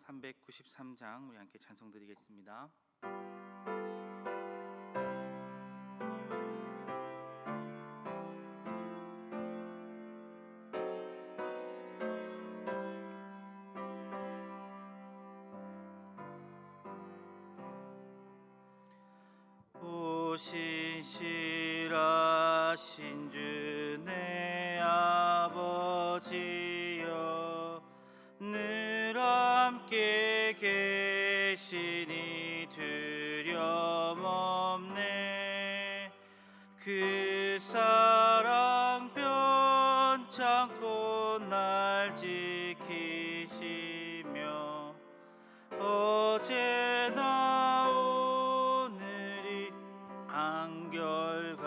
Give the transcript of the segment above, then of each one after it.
393장 우리 함께 찬송 드리겠습니다. 오 신실하신 주 내 아버지여, 늘 함께 계시니 두려움없네. 그 사랑 변찮고 날 지키시며 어제나 오늘이 한결같네.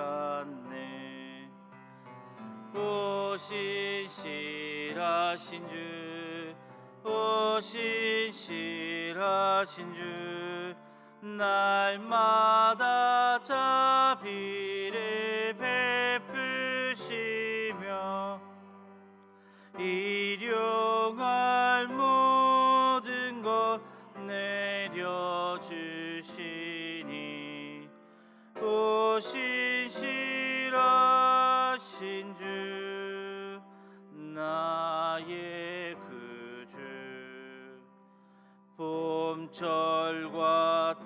오 신실하신 주, 오 신실하신 주, 날마다 자비를 베푸시며 일용할 모든 것 내려주시니 오 신실하신 주, 나의 구주. 봄철과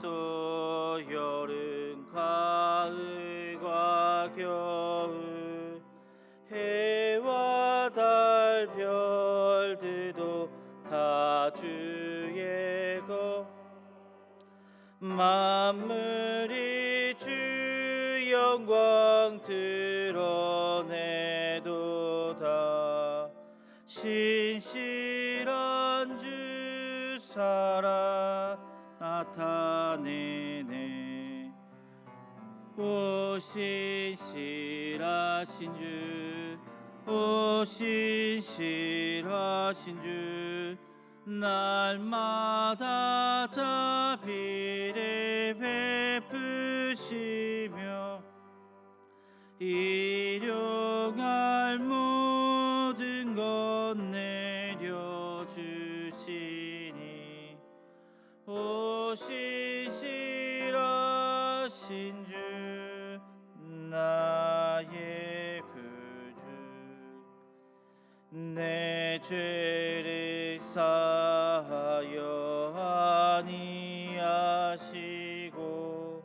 또 여름, 가을과 겨울, 해와 달 별들도 다 주의 것, 만물이 주 영광 드러내도다. 신실한 주 살아 나타내네. 오 신실하신 주, 오 신실하신 주, 날마다 자비를 베푸시며 일용할 모든 것 내려주시니 오 신실하신 주, 나의 구주. 내 죄를 사하여 아니하시고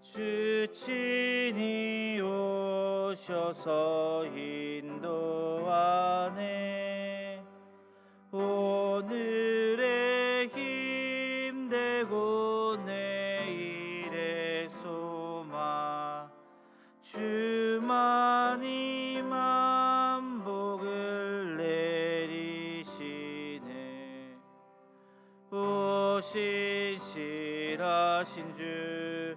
주 친히 오셔서 인도하네. 오늘의 힘되고 내일의 소망, 주만이 만복을 내리시네. 오 신실하신 주,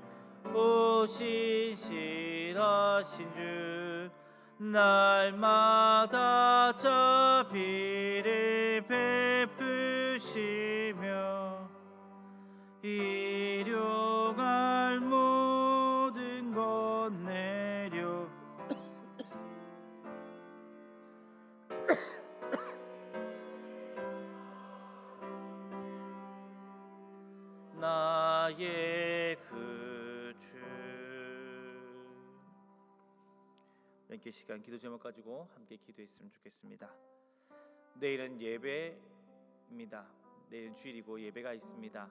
오 신실하신 주, 날마다 자비를 베푸시며 일용할 모든 것 내려 나의 구주. 함께 시간 기도 제목 가지고 함께 기도했으면 좋겠습니다. 내일은 예배입니다. 내일은 주일이고 예배가 있습니다.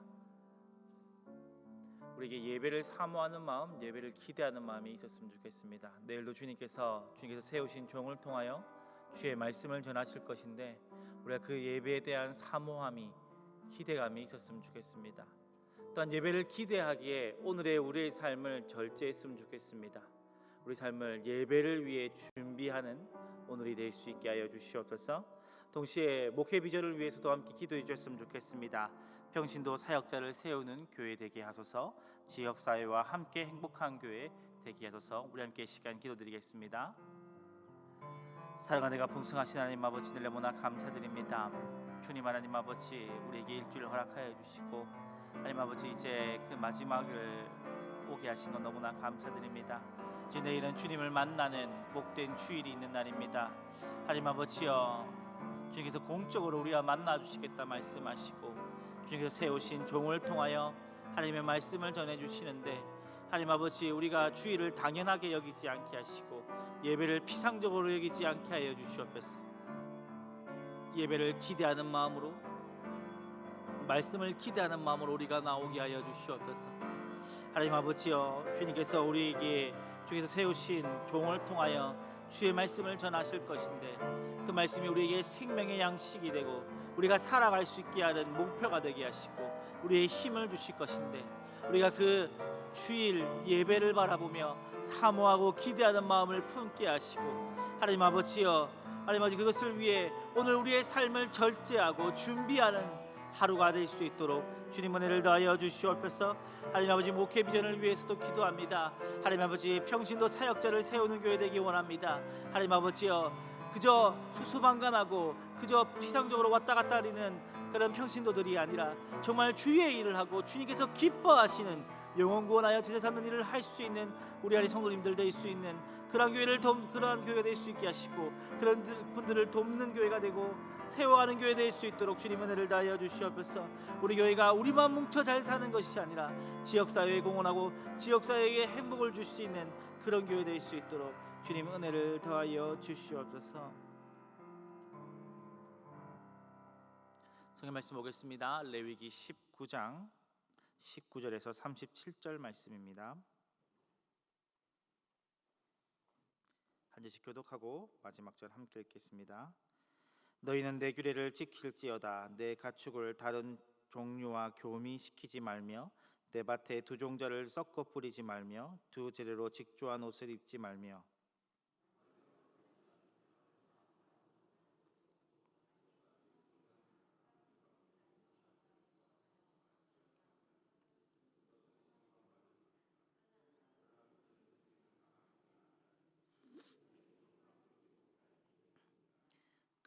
우리에게 예배를 사모하는 마음, 예배를 기대하는 마음이 있었으면 좋겠습니다. 내일도 주님께서 세우신 종을 통하여 주의 말씀을 전하실 것인데 우리가 그 예배에 대한 사모함이, 기대감이 있었으면 좋겠습니다. 또한 예배를 기대하기에 오늘의 우리의 삶을 절제했으면 좋겠습니다. 우리 삶을 예배를 위해 준비하는 오늘이 될 수 있게 하여 주시옵소서. 동시에 목회 비전을 위해서도 함께 기도해 주셨으면 좋겠습니다. 평신도 사역자를 세우는 교회 되게 하소서. 지역사회와 함께 행복한 교회 되게 하소서. 우리 함께 시간 기도드리겠습니다. 사랑하는 내가 풍성하신 하나님 아버지, 늘 너무나 감사드립니다. 주님 하나님 아버지, 우리에게 일주일 허락하여 주시고 하나님 아버지, 이제 그 마지막을 오게 하신 건 너무나 감사드립니다. 이제 내일은 주님을 만나는 복된 주일이 있는 날입니다. 하나님 아버지여, 주님께서 공적으로 우리와 만나 주시겠다 말씀하시고 주님께서 세우신 종을 통하여 하나님의 말씀을 전해 주시는데, 하나님 아버지, 우리가 주일을 당연하게 여기지 않게 하시고 예배를 피상적으로 여기지 않게 하여 주시옵소서. 예배를 기대하는 마음으로, 말씀을 기대하는 마음으로 우리가 나오게 하여 주시옵소서. 하나님 아버지여, 주님께서 우리에게 주께서 세우신 종을 통하여 주의 말씀을 전하실 것인데, 그 말씀이 우리에게 생명의 양식이 되고 우리가 살아갈 수 있게 하는 목표가 되게 하시고 우리의 힘을 주실 것인데, 우리가 그 주일 예배를 바라보며 사모하고 기대하는 마음을 품게 하시고, 하나님 아버지여, 하나님 아버지, 그것을 위해 오늘 우리의 삶을 절제하고 준비하는 하루가 될 수 있도록 주님 은혜를 더하여 주시옵소서. 하나님 아버지, 목회 비전을 위해서도 기도합니다. 하나님 아버지, 평신도 사역자를 세우는 교회 되기 원합니다. 하나님 아버지여, 그저 수수방관하고 그저 피상적으로 왔다 갔다 하는 그런 평신도들이 아니라 정말 주의 일을 하고 주님께서 기뻐하시는 영혼 구원하여 제자 삼는 일을 할 수 있는 우리 안에 성도님들 될 수 있는 그러한 교회가 될 수 있게 하시고, 그런 분들을 돕는 교회가 되고 세워가는 교회 될 수 있도록 주님 은혜를 다하여 주시옵소서. 우리 교회가 우리만 뭉쳐 잘 사는 것이 아니라 지역사회에 공헌하고 지역사회에 행복을 줄 수 있는 그런 교회 될 수 있도록 주님 은혜를 더하여 주시옵소서. 성경 말씀 보겠습니다. 레위기 19장 19절에서 37절 말씀입니다. 한 절씩 교독하고 마지막 절 함께 읽겠습니다. 너희는 내 규례를 지킬지어다. 내 가축을 다른 종류와 교미시키지 말며 내 밭에 두 종자를 섞어 뿌리지 말며 두 재료로 직조한 옷을 입지 말며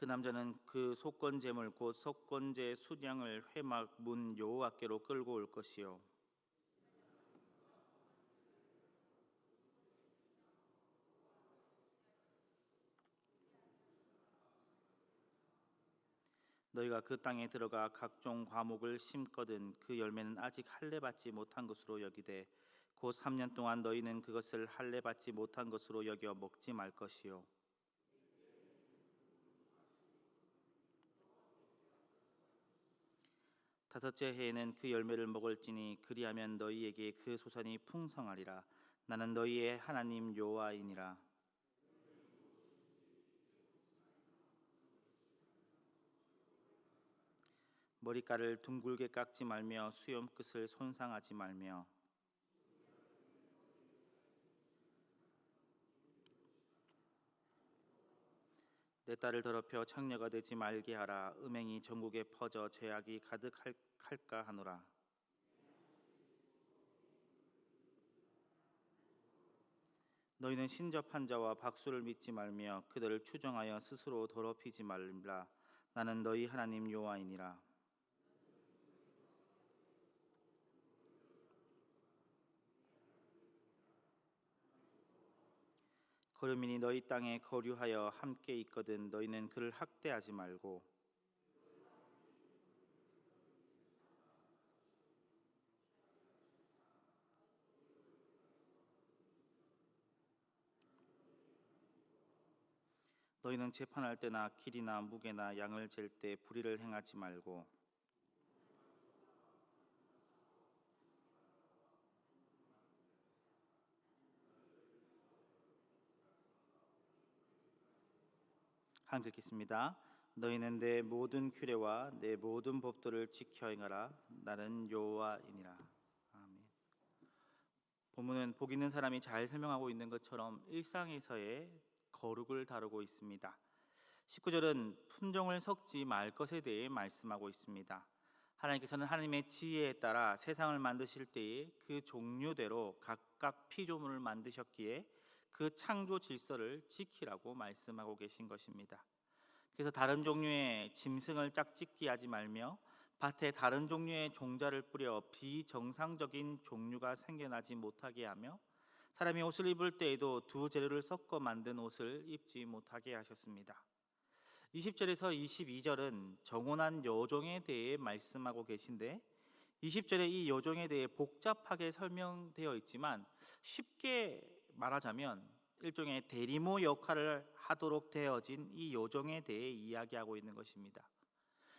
그 남자는 그 속건 제물 곧 속건제 수량을 회막 문 여호와께로 끌고 올 것이요 너희가 그 땅에 들어가 각종 과목을 심거든 그 열매는 아직 할례 받지 못한 것으로 여기되 곧 3년 동안 너희는 그것을 할례 받지 못한 것으로 여겨 먹지 말 것이요 다섯째 해에는 그 열매를 먹을지니 그리하면 너희에게 그 소산이 풍성하리라. 나는 너희의 하나님 여호와이니라. 머리카락을 둥글게 깎지 말며 수염 끝을 손상하지 말며 내 딸을 더럽혀 창녀가 되지 말게 하라. 음행이 전국에 퍼져 죄악이 가득할까 하노라. 너희는 신접한 자와 박수를 믿지 말며 그들을 추정하여 스스로 더럽히지 말라. 나는 너희 하나님 여호와이니라. 거류민이 너희 땅에 거류하여 함께 있거든 너희는 그를 학대하지 말고 너희는 재판할 때나 길이나 무게나 양을 잴 때 불의를 행하지 말고 함께 읽겠습니다. 너희는 내 모든 규례와 내 모든 법도를 지켜 행하라. 나는 여호와이니라. 아멘. 본문은 복 있는 사람이 잘 설명하고 있는 것처럼 일상에서의 거룩을 다루고 있습니다. 19절은 품종을 섞지 말 것에 대해 말씀하고 있습니다. 하나님께서는 하나님의 지혜에 따라 세상을 만드실 때에 그 종류대로 각각 피조물을 만드셨기에 그 창조 질서를 지키라고 말씀하고 계신 것입니다. 그래서 다른 종류의 짐승을 짝짓기 하지 말며 밭에 다른 종류의 종자를 뿌려 비정상적인 종류가 생겨나지 못하게 하며 사람이 옷을 입을 때에도 두 재료를 섞어 만든 옷을 입지 못하게 하셨습니다. 20절에서 22절은 정혼한 여종에 대해 말씀하고 계신데 20절에 이 여종에 대해 복잡하게 설명되어 있지만 쉽게 말하자면 일종의 대리모 역할을 하도록 되어진 이 여종에 대해 이야기하고 있는 것입니다.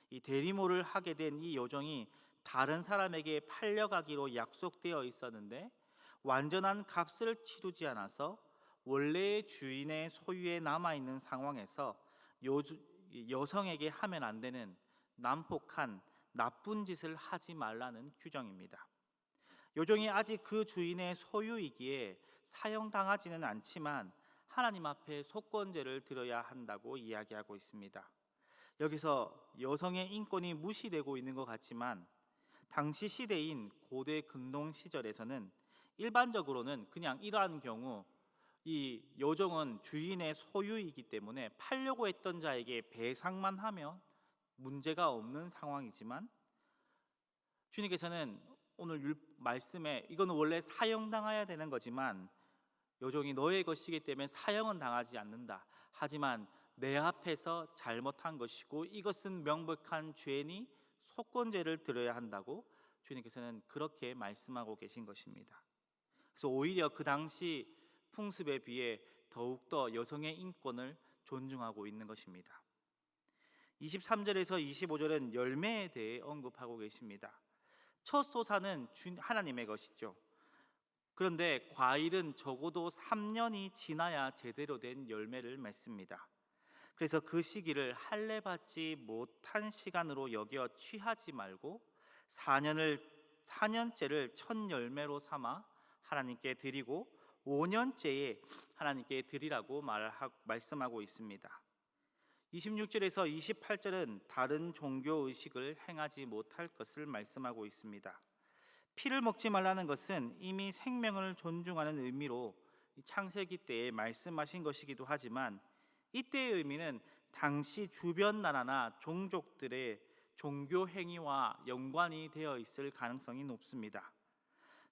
이 대리모를 하게 된 이 여종이 다른 사람에게 팔려가기로 약속되어 있었는데 완전한 값을 치르지 않아서 원래의 주인의 소유에 남아있는 상황에서 여성에게 하면 안 되는 난폭한 나쁜 짓을 하지 말라는 규정입니다. 여종이 아직 그 주인의 소유이기에 사형당하지는 않지만 하나님 앞에 속건제를 드려야 한다고 이야기하고 있습니다. 여기서 여성의 인권이 무시되고 있는 것 같지만 당시 시대인 고대 근동 시절에서는 일반적으로는 그냥 이러한 경우 이 여종은 주인의 소유이기 때문에 팔려고 했던 자에게 배상만 하면 문제가 없는 상황이지만 주님께서는 오늘 말씀에 이거는 원래 사형당해야 되는 거지만 여종이 너의 것이기 때문에 사형은 당하지 않는다. 하지만 내 앞에서 잘못한 것이고 이것은 명백한 죄니 속건제를 드려야 한다고 주님께서는 그렇게 말씀하고 계신 것입니다. 그래서 오히려 그 당시 풍습에 비해 더욱더 여성의 인권을 존중하고 있는 것입니다. 23절에서 25절은 열매에 대해 언급하고 계십니다. 첫 소사는 하나님의 것이죠. 그런데 과일은 적어도 3년이 지나야 제대로 된 열매를 맺습니다. 그래서 그 시기를 할례 받지 못한 시간으로 여겨 취하지 말고 4년째를 첫 열매로 삼아 하나님께 드리고 5년째에 하나님께 드리라고 말씀하고 있습니다. 26절에서 28절은 다른 종교 의식을 행하지 못할 것을 말씀하고 있습니다. 피를 먹지 말라는 것은 이미 생명을 존중하는 의미로 창세기 때에 말씀하신 것이기도 하지만 이때의 의미는 당시 주변 나라나 종족들의 종교 행위와 연관이 되어 있을 가능성이 높습니다.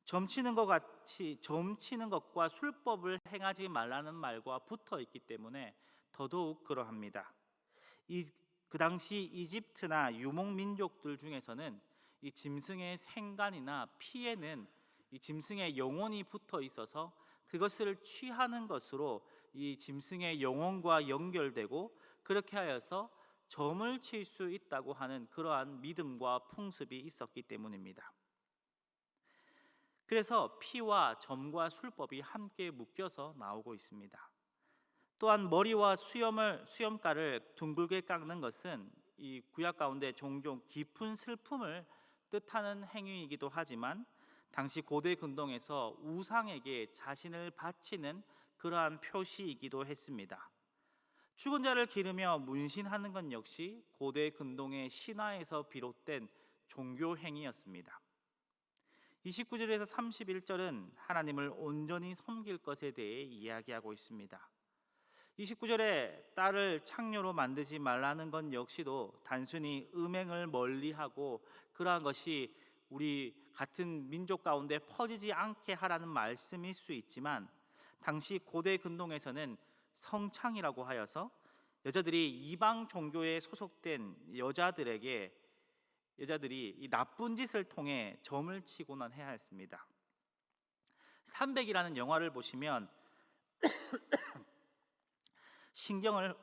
점치는 것과 술법을 행하지 말라는 말과 붙어 있기 때문에 더더욱 그러합니다. 그 당시 이집트나 유목민족들 중에서는 이 짐승의 생간이나 피에는 이 짐승의 영혼이 붙어 있어서 그것을 취하는 것으로 이 짐승의 영혼과 연결되고 그렇게 하여서 점을 칠 수 있다고 하는 그러한 믿음과 풍습이 있었기 때문입니다. 그래서 피와 점과 술법이 함께 묶여서 나오고 있습니다. 또한 머리와 수염가를 둥글게 깎는 것은 이 구약 가운데 종종 깊은 슬픔을 뜻하는 행위이기도 하지만 당시 고대 근동에서 우상에게 자신을 바치는 그러한 표시이기도 했습니다. 죽은 자를 기르며 문신하는 것 역시 고대 근동의 신화에서 비롯된 종교 행위였습니다. 29절에서 31절은 하나님을 온전히 섬길 것에 대해 이야기하고 있습니다. 29절에 딸을 창녀로 만들지 말라는 것 역시도 단순히 음행을 멀리하고 그러한 것이 우리 같은 민족 가운데 퍼지지 않게 하라는 말씀일 수 있지만 당시 고대 근동에서는 성창이라고 하여서 여자들이 이방 종교에 소속된 여자들이 이 나쁜 짓을 통해 점을 치고는 해야 했습니다. 300이라는 영화를 보시면 신경을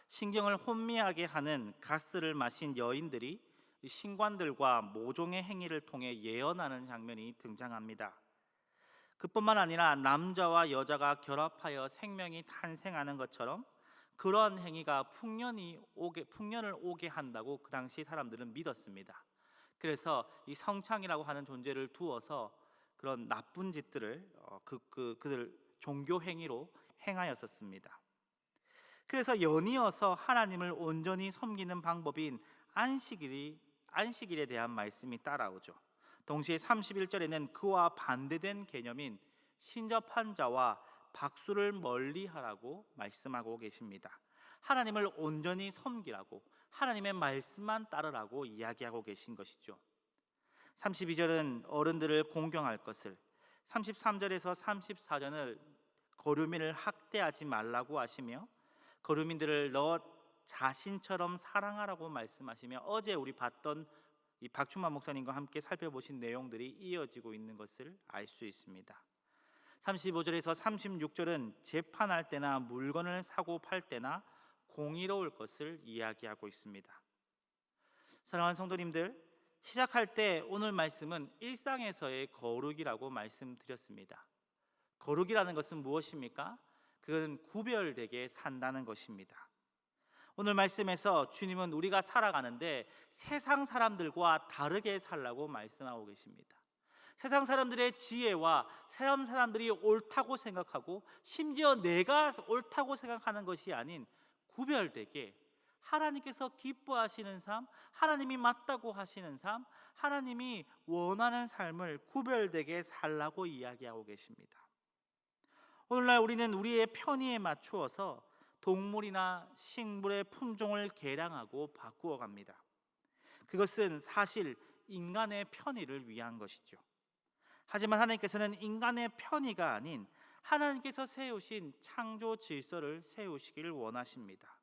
신경을 혼미하게 하는 가스를 마신 여인들이 신관들과 모종의 행위를 통해 예언하는 장면이 등장합니다. 그뿐만 아니라 남자와 여자가 결합하여 생명이 탄생하는 것처럼 그러한 행위가 풍년을 오게 한다고 그 당시 사람들은 믿었습니다. 그래서 이 성창이라고 하는 존재를 두어서 그런 나쁜 짓들을 그들 종교 행위로 행하였었습니다. 그래서 연이어서 하나님을 온전히 섬기는 방법인 안식일에 대한 말씀이 따라오죠. 동시에 31절에는 그와 반대된 개념인 신접한 자와 박수를 멀리하라고 말씀하고 계십니다. 하나님을 온전히 섬기라고, 하나님의 말씀만 따르라고 이야기하고 계신 것이죠. 32절은 어른들을 공경할 것을, 33절에서 34절은 거류민을 학대하지 말라고 하시며 거류민들을 너 자신처럼 사랑하라고 말씀하시며 어제 우리 봤던 이 박충만 목사님과 함께 살펴보신 내용들이 이어지고 있는 것을 알 수 있습니다. 35절에서 36절은 재판할 때나 물건을 사고 팔 때나 공의로울 것을 이야기하고 있습니다. 사랑하는 성도님들, 시작할 때 오늘 말씀은 일상에서의 거룩이라고 말씀드렸습니다. 거룩이라는 것은 무엇입니까? 그건 구별되게 산다는 것입니다. 오늘 말씀에서 주님은 우리가 살아가는데 세상 사람들과 다르게 살라고 말씀하고 계십니다. 세상 사람들의 지혜와 세상 사람들이 옳다고 생각하고 심지어 내가 옳다고 생각하는 것이 아닌 구별되게 하나님께서 기뻐하시는 삶, 하나님이 맞다고 하시는 삶, 하나님이 원하는 삶을 구별되게 살라고 이야기하고 계십니다. 오늘날 우리는 우리의 편의에 맞추어서 동물이나 식물의 품종을 개량하고 바꾸어 갑니다. 그것은 사실 인간의 편의를 위한 것이죠. 하지만 하나님께서는 인간의 편의가 아닌 하나님께서 세우신 창조 질서를 세우시기를 원하십니다.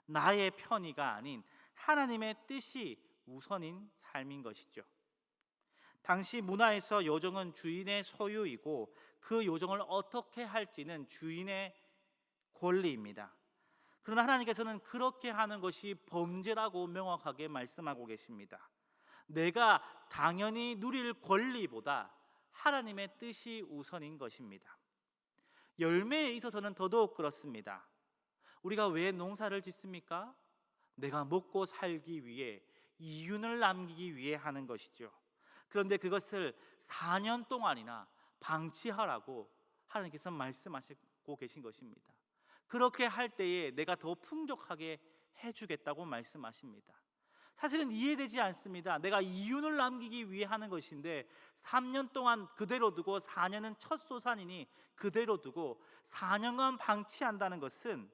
나의 편의가 아닌 하나님의 뜻이 우선인 삶인 것이죠. 당시 문화에서 요정은 주인의 소유이고 그 요정을 어떻게 할지는 주인의 권리입니다. 그러나 하나님께서는 그렇게 하는 것이 범죄라고 명확하게 말씀하고 계십니다. 내가 당연히 누릴 권리보다 하나님의 뜻이 우선인 것입니다. 열매에 있어서는 더더욱 그렇습니다. 우리가 왜 농사를 짓습니까? 내가 먹고 살기 위해, 이윤을 남기기 위해 하는 것이죠. 그런데 그것을 4년 동안이나 방치하라고 하나님께서 말씀하시고 계신 것입니다. 그렇게 할 때에 내가 더 풍족하게 해주겠다고 말씀하십니다. 사실은 이해되지 않습니다. 내가 이윤을 남기기 위해 하는 것인데 3년 동안 그대로 두고 4년은 첫 소산이니 그대로 두고 4년간 방치한다는 것은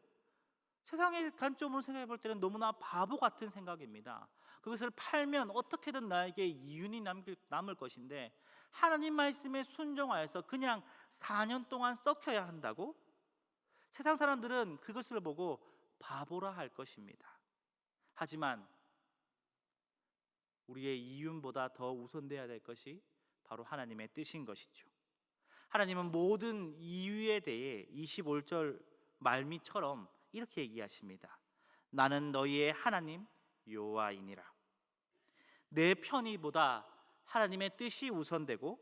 세상의 관점으로 생각해 볼 때는 너무나 바보 같은 생각입니다. 그것을 팔면 어떻게든 나에게 이윤이 남을 것인데 하나님 말씀에 순종하여서 그냥 4년 동안 썩혀야 한다고? 세상 사람들은 그것을 보고 바보라 할 것입니다. 하지만 우리의 이윤보다 더 우선되어야 될 것이 바로 하나님의 뜻인 것이죠. 하나님은 모든 이유에 대해 25절 말미처럼 이렇게 얘기하십니다. 나는 너희의 하나님 여호와이니라. 내 편의보다 하나님의 뜻이 우선되고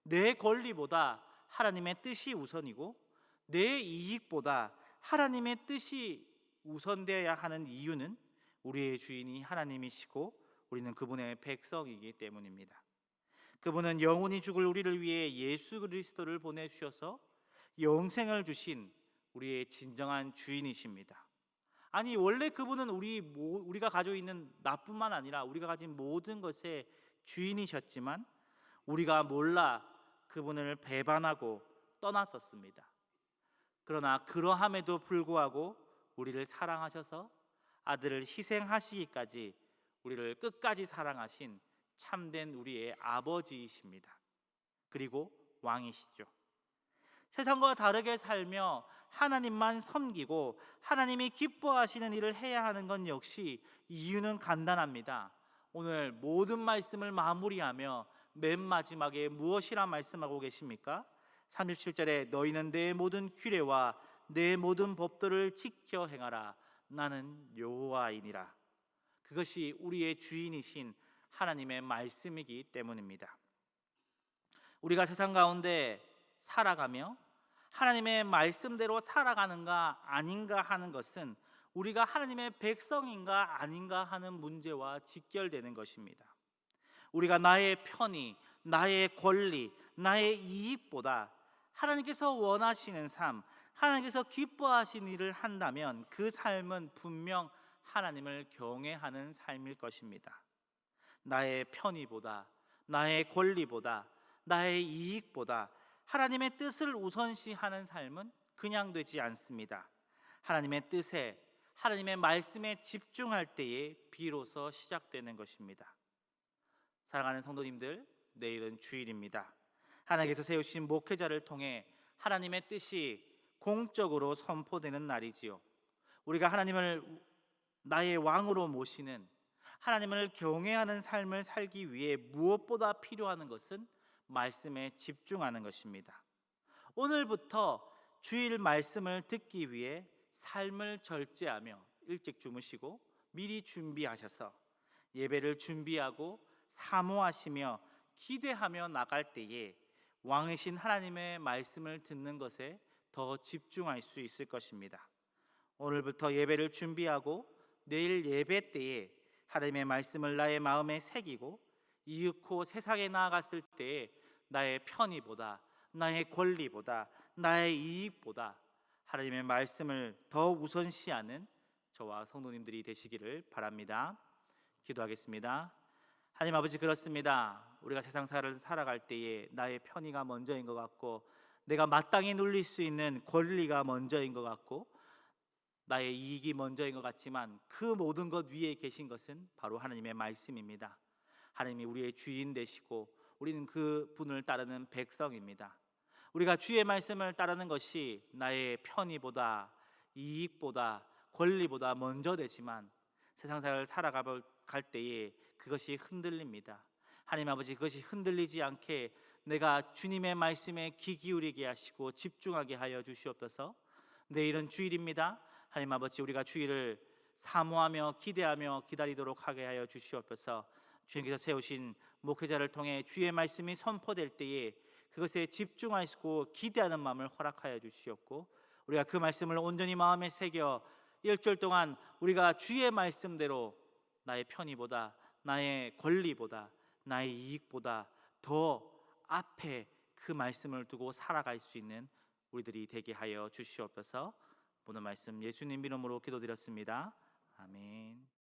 내 권리보다 하나님의 뜻이 우선이고 내 이익보다 하나님의 뜻이 우선되어야 하는 이유는 우리의 주인이 하나님이시고 우리는 그분의 백성이기 때문입니다. 그분은 영원히 죽을 우리를 위해 예수 그리스도를 보내주셔서 영생을 주신 우리의 진정한 주인이십니다. 아니 원래 그분은 우리가 가지고 있는 나뿐만 아니라 우리가 가진 모든 것의 주인이셨지만 우리가 몰라 그분을 배반하고 떠났었습니다. 그러나 그러함에도 불구하고 우리를 사랑하셔서 아들을 희생하시기까지 우리를 끝까지 사랑하신 참된 우리의 아버지이십니다. 그리고 왕이시죠. 세상과 다르게 살며 하나님만 섬기고 하나님이 기뻐하시는 일을 해야 하는 건 역시 이유는 간단합니다. 오늘 모든 말씀을 마무리하며 맨 마지막에 무엇이라 말씀하고 계십니까? 37절에 너희는 내 모든 규례와 내 모든 법도를 지켜 행하라. 나는 여호와이니라. 그것이 우리의 주인이신 하나님의 말씀이기 때문입니다. 우리가 세상 가운데 살아가며 하나님의 말씀대로 살아가는가 아닌가 하는 것은 우리가 하나님의 백성인가 아닌가 하는 문제와 직결되는 것입니다. 우리가 나의 편의, 나의 권리, 나의 이익보다 하나님께서 원하시는 삶, 하나님께서 기뻐하시는 일을 한다면 그 삶은 분명 하나님을 경외하는 삶일 것입니다. 나의 편의보다, 나의 권리보다, 나의 이익보다 하나님의 뜻을 우선시하는 삶은 그냥 되지 않습니다. 하나님의 뜻에, 하나님의 말씀에 집중할 때에 비로소 시작되는 것입니다. 사랑하는 성도님들, 내일은 주일입니다. 하나님께서 세우신 목회자를 통해 하나님의 뜻이 공적으로 선포되는 날이지요. 우리가 하나님을 나의 왕으로 모시는, 하나님을 경외하는 삶을 살기 위해 무엇보다 필요한 것은 말씀에 집중하는 것입니다. 오늘부터 주일 말씀을 듣기 위해 삶을 절제하며 일찍 주무시고 미리 준비하셔서 예배를 준비하고 사모하시며 기대하며 나갈 때에 왕이신 하나님의 말씀을 듣는 것에 더 집중할 수 있을 것입니다. 오늘부터 예배를 준비하고 내일 예배 때에 하나님의 말씀을 나의 마음에 새기고 이윽고 세상에 나아갔을 때에 나의 편의보다, 나의 권리보다, 나의 이익보다 하나님의 말씀을 더 우선시하는 저와 성도님들이 되시기를 바랍니다. 기도하겠습니다. 하나님 아버지, 그렇습니다. 우리가 세상사를 살아갈 때에 나의 편의가 먼저인 것 같고, 내가 마땅히 누릴 수 있는 권리가 먼저인 것 같고, 나의 이익이 먼저인 것 같지만 그 모든 것 위에 계신 것은 바로 하나님의 말씀입니다. 하나님이 우리의 주인 되시고 우리는 그 분을 따르는 백성입니다. 우리가 주의 말씀을 따르는 것이 나의 편의보다, 이익보다, 권리보다 먼저 되지만 세상사를 살아갈 때에 그것이 흔들립니다. 하나님 아버지, 그것이 흔들리지 않게 내가 주님의 말씀에 귀 기울이게 하시고 집중하게 하여 주시옵소서. 내일은 주일입니다. 하나님 아버지, 우리가 주일을 사모하며 기대하며 기다리도록 하게 하여 주시옵소서. 주님께서 세우신 목회자를 통해 주의 말씀이 선포될 때에 그것에 집중하시고 기대하는 마음을 허락하여 주시옵고, 우리가 그 말씀을 온전히 마음에 새겨 일주일 동안 우리가 주의 말씀대로 나의 편의보다, 나의 권리보다, 나의 이익보다 더 앞에 그 말씀을 두고 살아갈 수 있는 우리들이 되게 하여 주시옵소서. 오늘 말씀 예수님 이름으로 기도드렸습니다. 아멘.